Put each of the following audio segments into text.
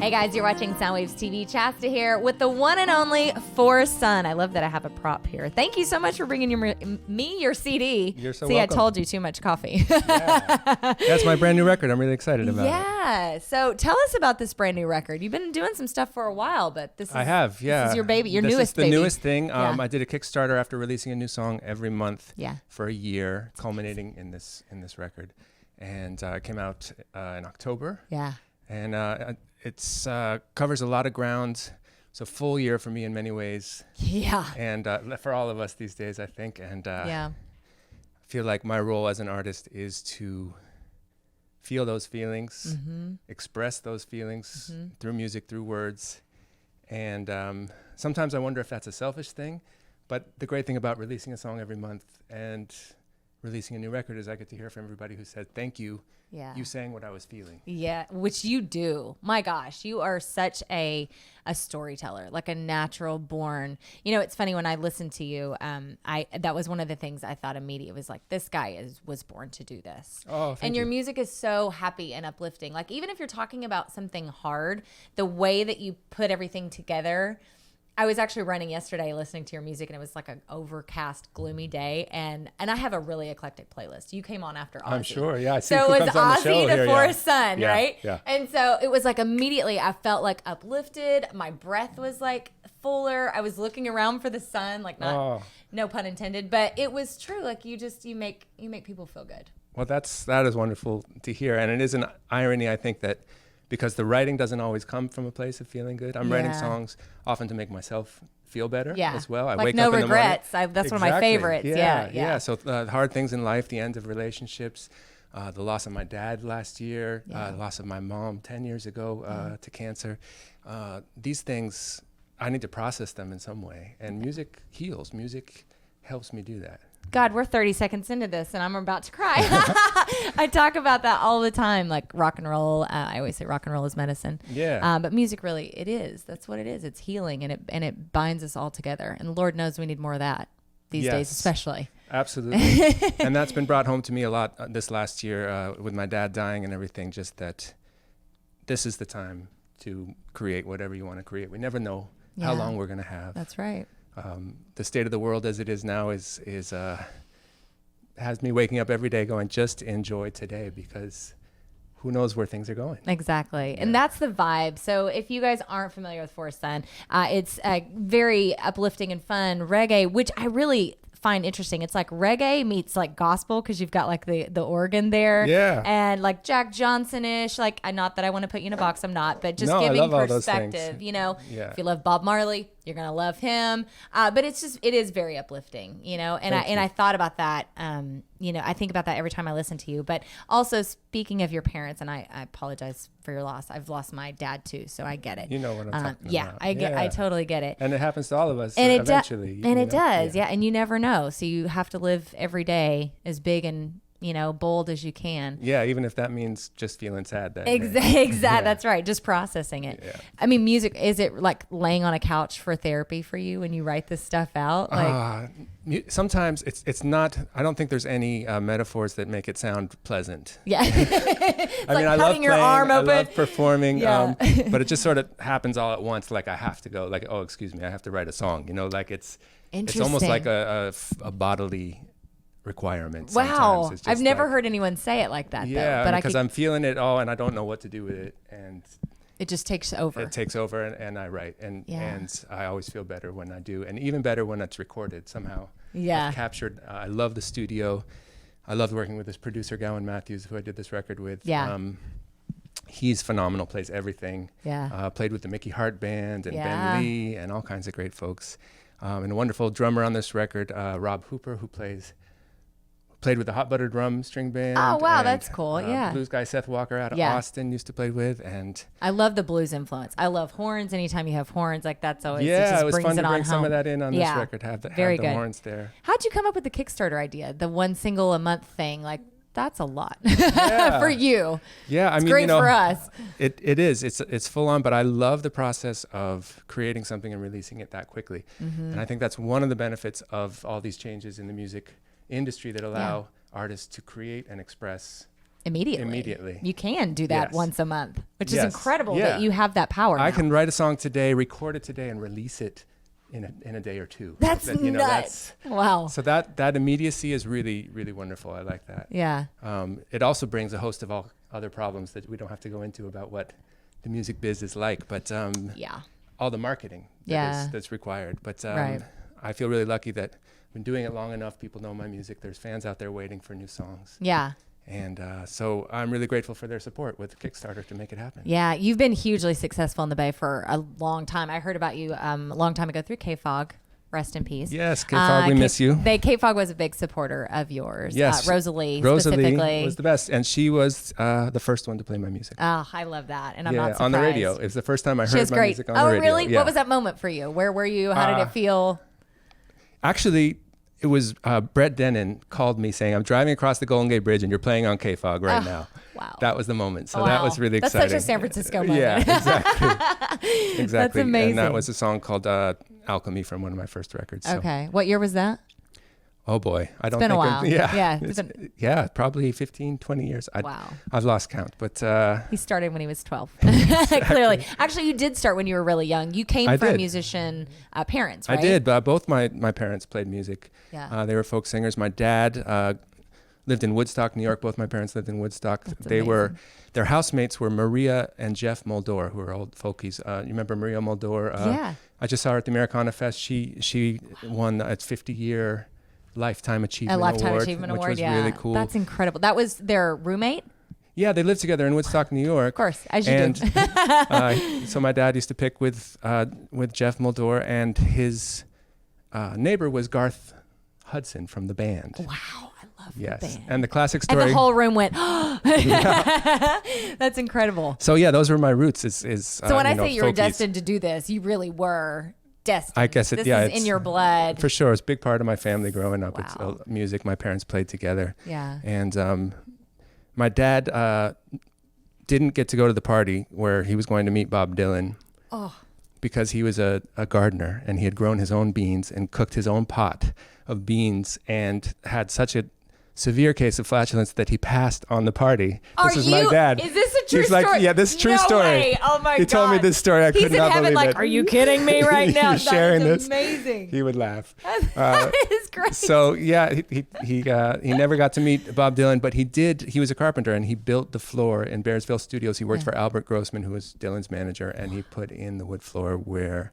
Hey guys, you're watching Soundwaves TV. Chasta here with the one and only Forrest Sun. I love that I have a prop here. Thank you so much for bringing me your CD. You're so See, welcome. I told you too much coffee. Yeah, it's my brand new record. I'm really excited about it. Yeah. So tell us about this brand new record. You've been doing some stuff for a while, but this is This is your baby, your this newest is the baby. newest thing. Yeah. I did a Kickstarter after releasing a new song every month for a year, culminating in this record, and it came out in October. Yeah. And it's covers a lot of ground. It's a full year for me in many ways. Yeah. And for all of us these days, I think. And yeah. I feel like my role as an artist is to feel those feelings, express those feelings through music, through words. And sometimes I wonder if that's a selfish thing. But the great thing about releasing a song every month and releasing a new record is I get to hear from everybody who said, thank you. Yeah. You sang what I was feeling. Yeah, which you do. My gosh, you are such a storyteller, like a natural born. You know, it's funny when I listened to you, that was one of the things I thought immediately was like, this guy was born to do this. Oh, thank your you. music is so happy and uplifting. Like even if you're talking about something hard, the way that you put everything together. I was actually running yesterday listening to your music, and it was like an overcast, gloomy day. And I have a really eclectic playlist. You came on after Ozzy. I'm sure, yeah. I see So who it was comes on the show Ozzy to here, Forrest Sun, Yeah, right? yeah. And so it was like immediately I felt like uplifted. My breath was like fuller. I was looking around for the sun, like no pun intended, but it was true. Like you make people feel good. Well, that is wonderful to hear. And it is an irony, I think, that because the writing doesn't always come from a place of feeling good. I'm writing songs often to make myself feel better as well. I like wake no up in regrets. the morning. That's one of my favorites. Yeah. So hard things in life, the end of relationships, the loss of my dad last year, the loss of my mom 10 years ago to cancer. These things, I need to process them in some way. And music heals. Music helps me do that. God, we're 30 seconds into this and I'm about to cry. I talk about that all the time, like rock and roll. I always say rock and roll is medicine. Yeah. But music really, it is. That's what it is. It's healing and it binds us all together. And Lord knows we need more of that these days, especially. Absolutely. And that's been brought home to me a lot this last year with my dad dying and everything, just that this is the time to create whatever you want to create. We never know how long we're going to have. That's right. The state of the world as it is now has me waking up every day going, just enjoy today, because who knows where things are going. Exactly. Yeah. And that's the vibe. So if you guys aren't familiar with Forrest Sun, it's very uplifting and fun reggae, which I really find interesting. It's like reggae meets like gospel because you've got like the organ there. Yeah. And like Jack Johnson-ish, like not that I want to put you in a box, I'm not, but just I giving love all those perspective, things. you know, Yeah. if you love Bob Marley, you're going to love him. But it is very uplifting, you know, and I thought about that. You know, I think about that every time I listen to you, but also speaking of your parents, and I apologize for your loss. I've lost my dad too. So I get it. You know what I'm talking about. I totally get it. And it happens to all of us And eventually. it does. Yeah. And you never know. So you have to live every day as big and, you know, bold as you can. Yeah, even if that means just feeling sad that Exactly. That's right. Just processing it. Yeah. I mean, music, is it like laying on a couch for therapy for you when you write this stuff out? Like sometimes it's not. I don't think there's any metaphors that make it sound pleasant. Yeah. I like mean, I love cutting your playing, arm open. I love performing, Yeah. but it just sort of happens all at once. Like I have to go. Like, oh, excuse me, I have to write a song. You know, like it's almost like a bodily requirement. Wow. I've never like, heard anyone say it like that. Yeah, though, but because I'm feeling it all and I don't know what to do with it, and it just takes over. It takes over, and I write, and I always feel better when I do, and even better when it's recorded somehow. Yeah. I've captured. I love the studio. I loved working with this producer, Gowan Matthews, who I did this record with. Yeah. He's phenomenal, plays everything. Yeah. Played with the Mickey Hart Band and Ben Lee and all kinds of great folks. And a wonderful drummer on this record, Rob Hooper, who played with the Hot Butter Drum String Band. Oh, wow, that's cool. Yeah. Blues guy Seth Walker out of Austin used to play with. And I love the blues influence. I love horns. Anytime you have horns, like that's always it was fun to bring home. some of that in on this record, have the horns there. How'd you come up with the Kickstarter idea? The one single a month thing? Like, that's a lot for you. Yeah, I mean, great for us. It is. It's full on, but I love the process of creating something and releasing it that quickly. Mm-hmm. And I think that's one of the benefits of all these changes in the music industry that allow artists to create and express immediately. You can do that once a month, which is incredible that you have that power. I can write a song today, record it today, and release it in a day or two. That's nuts. Wow. So that immediacy is really, really wonderful. I like that. Yeah. It also brings a host of all other problems that we don't have to go into about what the music biz is like, but all the marketing that's required. But I feel really lucky that I've been doing it long enough. People know my music. There's fans out there waiting for new songs. Yeah. And so I'm really grateful for their support with Kickstarter to make it happen. Yeah, you've been hugely successful in the Bay for a long time. I heard about you a long time ago through K-Fog. Rest in peace. Yes, K-Fog, we miss you. K-Fog was a big supporter of yours. Yes. Rosalie specifically. Was the best. And she was the first one to play my music. Oh, I love that. And I'm not surprised. On the radio. It was the first time I heard my music on the radio. Oh, really? Yeah. What was that moment for you? Where were you? How did it feel? Actually, it was Brett Denon called me saying, I'm driving across the Golden Gate Bridge and you're playing on K-Fog right now. Wow. That was the moment. So that was really exciting. That's such a San Francisco moment. Yeah, exactly. Exactly. That's amazing. And that was a song called Alchemy from one of my first records. So. Okay. What year was that? Oh boy. I don't it's been think a while. Yeah. Probably 15, 20 years. Wow. I've lost count, but he started when he was 12. Clearly. Actually, you did start when you were really young. You came from musician parents, right? I did, but both my parents played music. Yeah. They were folk singers. My dad lived in Woodstock, New York. Both my parents lived in Woodstock. That's they amazing. were their housemates were Maria and Jeff Moldor, who are old folkies. You remember Maria Moldor? Yeah. I just saw her at the Americana Fest. She won its 50-year Lifetime Achievement Award. Which was really cool. That's incredible. That was their roommate? Yeah, they lived together in Woodstock, New York. Of course, as you do. So my dad used to pick with Jeff Moldor, and his neighbor was Garth Hudson from the band. Wow, I love the band. And the classic story. And the whole room went, That's incredible. So yeah, those were my roots. So when I say you were destined to do this, you really were destined. I guess this is in your blood. For sure. It's a big part of my family growing up. Wow. It's music my parents played together. Yeah. And my dad didn't get to go to the party where he was going to meet Bob Dylan because he was a gardener and he had grown his own beans and cooked his own pot of beans and had such a severe case of flatulence that he passed on the party. This is my dad. Is this a true He's story? Like, yeah, this is a true story. Way. Oh my God. He told me this story. I could not believe like, it. Are you kidding me right now? He's sharing That's this. Amazing. He would laugh. That is great. So yeah, he never got to meet Bob Dylan, but he did. He was a carpenter and he built the floor in Bearsville Studios. He worked for Albert Grossman, who was Dylan's manager, and he put in the wood floor where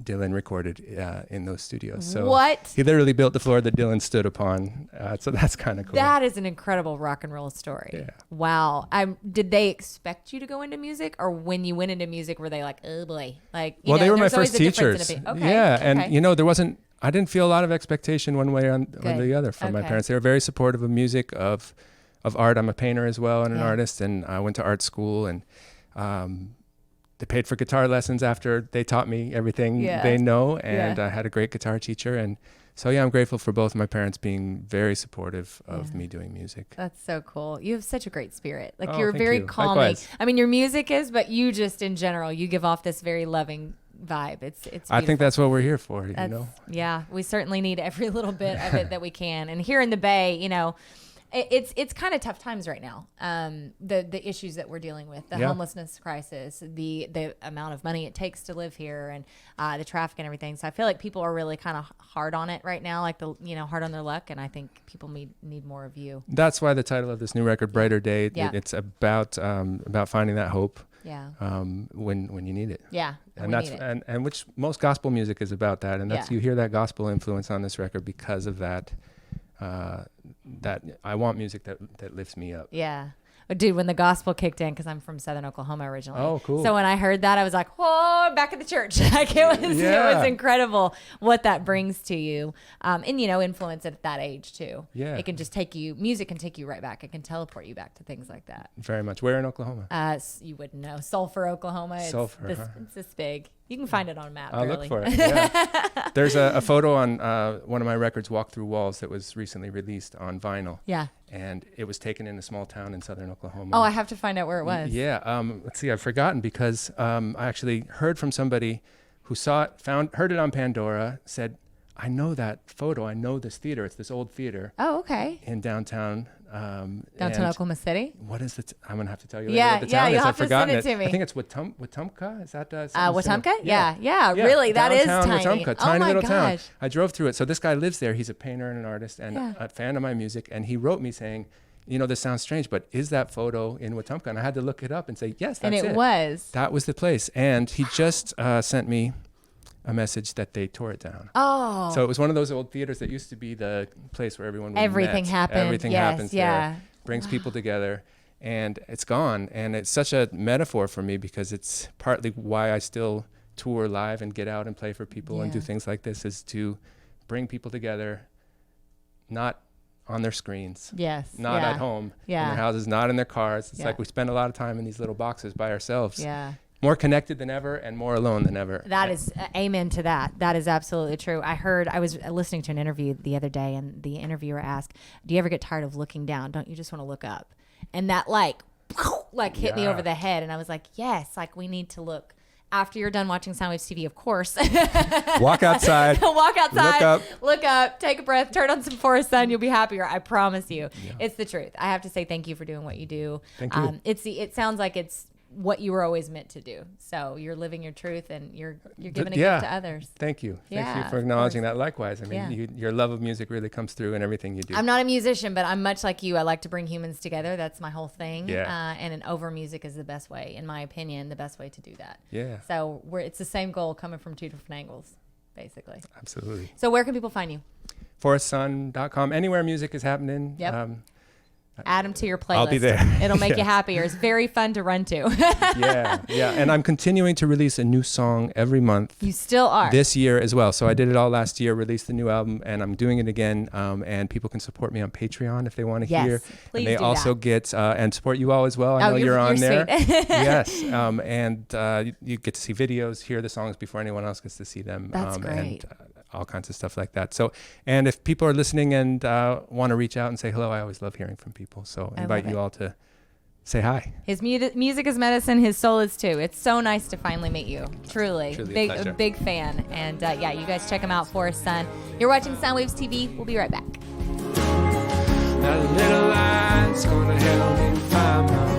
Dylan recorded in those studios. So what? He literally built the floor that Dylan stood upon. So that's kind of cool. That is an incredible rock and roll story. Yeah. Wow. Did they expect you to go into music, or when you went into music, were they like, oh boy, like? They were my first teachers. Okay. Yeah, and there wasn't. I didn't feel a lot of expectation one way or the other from my parents. They were very supportive of music, of art. I'm a painter as well and an artist, and I went to art school and. They paid for guitar lessons after they taught me everything they know, and I had a great guitar teacher. And so, I'm grateful for both my parents being very supportive of me doing music. That's so cool. You have such a great spirit. Like, Oh, you're thank very you. calming. Likewise. I mean, your music is, but you just in general, you give off this very loving vibe. It's beautiful. I think that's what we're here for, you know? Yeah, we certainly need every little bit of it that we can. And here in the Bay, it's kind of tough times right now. The issues that we're dealing with, the homelessness crisis, the amount of money it takes to live here, and the traffic and everything. So I feel like people are really kind of hard on it right now, like hard on their luck. And I think people need more of you. That's why the title of this new record, Brighter Day, Yeah. it's about finding that hope. Yeah. When you need it. Yeah. And that's and which most gospel music is about that, and that's you hear that gospel influence on this record because of that. That I want music that lifts me up. Yeah. Dude, when the gospel kicked in, because I'm from Southern Oklahoma originally. Oh, cool. So when I heard that, I was like, whoa, back at the church. Like it was incredible what that brings to you. And, influence at that age too. Yeah. It can just music can take you right back. It can teleport you back to things like that. Very much. Where in Oklahoma? You wouldn't know. Sulphur, Oklahoma. It's this big. You can find it on a map. I'll look for it. Yeah. There's a photo on one of my records, Walk Through Walls, that was recently released on vinyl. Yeah. And it was taken in a small town in southern Oklahoma. Oh, I have to find out where it was. Yeah. Let's see. I've forgotten because I actually heard from somebody who saw it, heard it on Pandora, said, I know that photo. I know this theater. It's this old theater Oh, okay. in downtown. Downtown and Oklahoma City. What is it? I'm gonna have to tell you later Yeah, what the yeah, town you'll is. have I've to forgotten send it to me. I think it's Wetumpka. Is that something Wetumpka? similar? Yeah, really, that is Downtown tiny. Wetumpka, Oh tiny my little town. gosh. I drove through it. So this guy lives there. He's a painter and an artist and Yeah. a fan of my music. And he wrote me saying, you know, this sounds strange, but is that photo in Wetumpka? And I had to look it up and say, yes, that's And it. it was. That was the place. And he just sent me a message that they tore it down. Oh. So it was one of those old theaters that used to be the place where everyone would Everything met. happened. Everything Yes, happens yeah. there. Brings people together. And it's gone. And it's such a metaphor for me because it's partly why I still tour live and get out and play for people and do Yeah. things like this, is to bring people together, not on their screens, Yes. not yeah. at home, Yeah. in their houses, not in their cars. It's Yeah. like we spend a lot of time in these little boxes by ourselves, Yeah. more connected than ever and more alone than ever. That is amen to that. That is absolutely true. I was listening to an interview the other day, and the interviewer asked, "Do you ever get tired of looking down? Don't you just want to look up?" And that like hit me Yeah. over the head, and I was like, "Yes, like we need to look." After you're done watching Soundwaves TV, of course. Walk outside. Walk outside. Look up. Take a breath. Turn on some Forest Sun. You'll be happier. I promise you. Yeah. It's the truth. I have to say thank you for doing what you do. Thank you. It sounds like it's what you were always meant to do. So you're living your truth, and you're giving a yeah. gift to others. Thank you. Thank Yeah, you for of acknowledging course. that. Likewise. I mean, Yeah. your love of music really comes through in everything you do. I'm not a musician, but I'm much like you. I like to bring humans together. That's my whole thing. Yeah. And an over music is the best way, in my opinion, the best way to do that. Yeah. So it's the same goal coming from two different angles, basically. Absolutely. So where can people find you? forestsun.com. Anywhere music is happening. Yep. Add them to your playlist. I'll be there. It'll make Yeah. you happier. It's very fun to run to. Yeah. And I'm continuing to release a new song every month You still are. this year as well. So I did it all last year, released the new album, and I'm doing it again. And people can support me on Patreon if they want to Yes, hear. please And they do also that. get, and support you all as well. I Oh, know you're you're on there. sweet. Yes. And you get to see videos, hear the songs before anyone else gets to see them. That's great. And all kinds of stuff like that. So, and if people are listening and want to reach out and say hello, I always love hearing from people. So I invite love you it. all to say hi. His music is medicine. His soul is too. It's so nice to finally meet you. Truly Truly a big, pleasure. big fan. And yeah, you guys check him out. Forest Sun. You're watching Soundwaves TV. We'll be right back. That little light's gonna help me find my